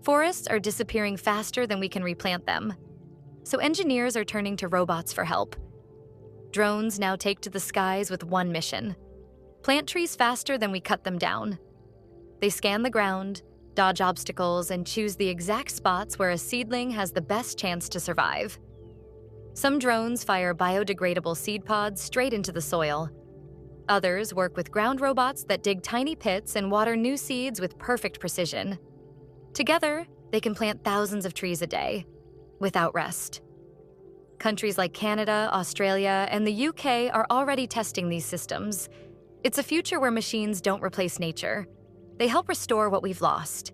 Forests are disappearing faster than we can replant them. So engineers are turning to robots for help. Drones now take to the skies with one mission: plant trees faster than we cut them down. They scan the ground, dodge obstacles, and choose the exact spots where a seedling has the best chance to survive. Some drones fire biodegradable seed pods straight into the soil. Others work with ground robots that dig tiny pits and water new seeds with perfect precision. Together, they can plant thousands of trees a day, without rest. Countries like Canada, Australia, and the UK are already testing these systems. It's a future where machines don't replace nature. They help restore what we've lost.